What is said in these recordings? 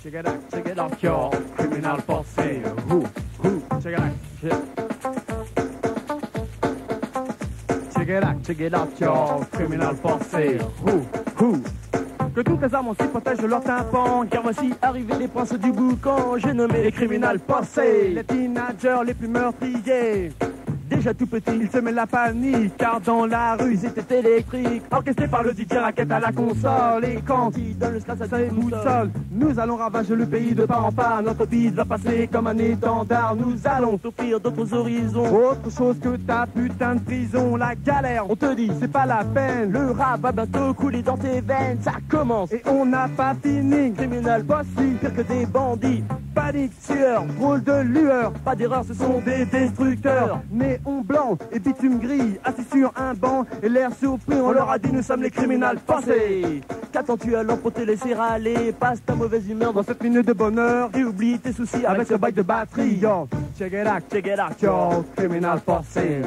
check it out, yo, criminal posse. Check it out, check it out, yo, criminal posse. Que toutes les armes s'y protègent leur tympan, car voici arrivés les princes du boucan. J'ai nommé les criminals possés, les teenagers les plus meurtriers. Déjà tout petit, ils semaient la panique, car dans la rue, ils étaient électriques. Orchestrés par le DJ raquette à la console, et quand ils donnent le stress à ses moussoles, nous allons ravager le pays de part en part. Notre beat va passer comme un étendard. Nous allons t'offrir d'autres horizons, autre chose que ta putain de prison. La galère, on te dit, c'est pas la peine. Le rap va bientôt couler dans tes veines. Ça commence, et on n'a pas fini. Criminal bossy, pire que des bandits. Panique, sueur, drôle de lueur. Pas d'erreur, ce sont des destructeurs. Néon blanc et bitume gris, assis sur un banc et l'air surpris. On leur a dit nous sommes les criminals passés. Qu'attends-tu alors pour te laisser aller? Passe ta mauvaise humeur dans cette minute de bonheur et oublie tes soucis avec ce bail de batterie. Yo, check it out, yo, criminal passé.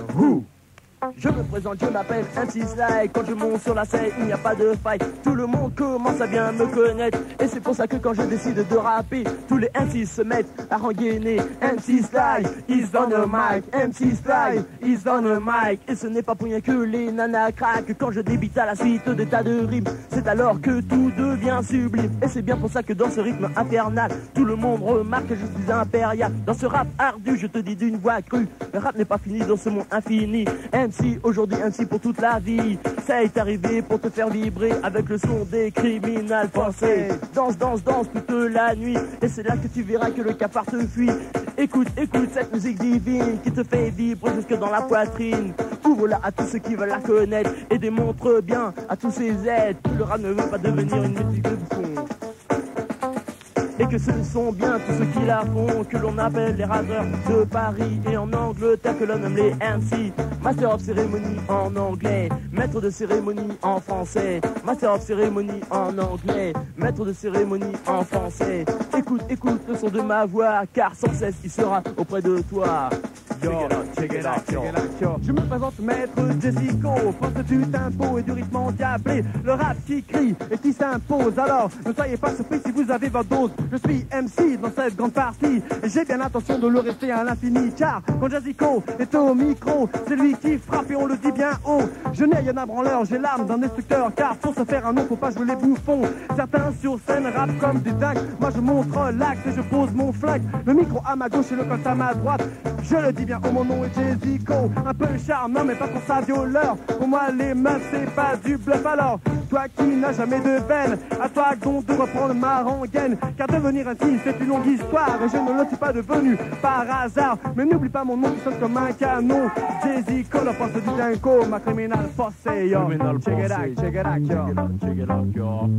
Je me présente, je m'appelle MC Sly. Quand je monte sur la scène, il n'y a pas de faille. Tout le monde commence à bien me connaître. Et c'est pour ça que quand je décide de rapper, tous les MC se mettent à rengainer. MC Sly is on the mic. MC Sly is on the mic. Et ce n'est pas pour rien que les nanas craquent quand je débite à la suite des tas de rimes. C'est alors que tout devient sublime. Et c'est bien pour ça que dans ce rythme infernal, tout le monde remarque que je suis impérial. Dans ce rap ardu, je te dis d'une voix crue, le rap n'est pas fini dans ce monde infini. MC, aujourd'hui MC pour toute la vie. Ça est arrivé pour te faire vibrer avec le son des criminals forcés. Danse, danse, danse toute la nuit. Et c'est là que tu verras que le cafard te fuit. Écoute, écoute cette musique divine qui te fait vibrer jusque dans la poitrine. Ouvre-la à tous ceux qui veulent la connaître et démontre bien à tous ces aides que le rap ne veut pas devenir une musique de bouffon. Et que ce sont bien tous ceux qui la font que l'on appelle les rappeurs de Paris et en Angleterre que l'on nomme les MC. Master of Ceremony en anglais, maître de cérémonie en français. Master of Ceremony en anglais, maître de cérémonie en français. Écoute, écoute le son de ma voix, car sans cesse il sera auprès de toi. Yo, check it out, yo. Je me présente maître Jessico, prince du tempo et du rythme endiablé. Le rap qui crie et qui s'impose. Alors, ne soyez pas surpris si vous avez votre dose. Je suis MC dans cette grande partie et j'ai bien l'intention de le rester à l'infini. Car quand Jessico est au micro, c'est lui qui frappe et on le dit bien haut. Je n'ai rien à branleur, j'ai l'âme d'un destructeur. Car pour se faire un nom, faut pas jouer les bouffons. Certains sur scène rappent comme des dingues. Moi je montre l'axe et je pose mon flingue. Le micro à ma gauche et le colt à ma droite. Je le dis bien, oh mon nom est Jessico. Un peu charmant mais pas pour ça violeur. Pour moi les meufs c'est pas du bluff. Alors toi qui n'as jamais de veine, à toi donc de reprendre ma rengaine. Car devenir ainsi c'est une longue histoire et je ne le suis pas devenu par hasard. Mais n'oublie pas mon nom qui sonne comme un canon. Jessico, le force du dingo, ma criminal posse, yo. Check it out, yo.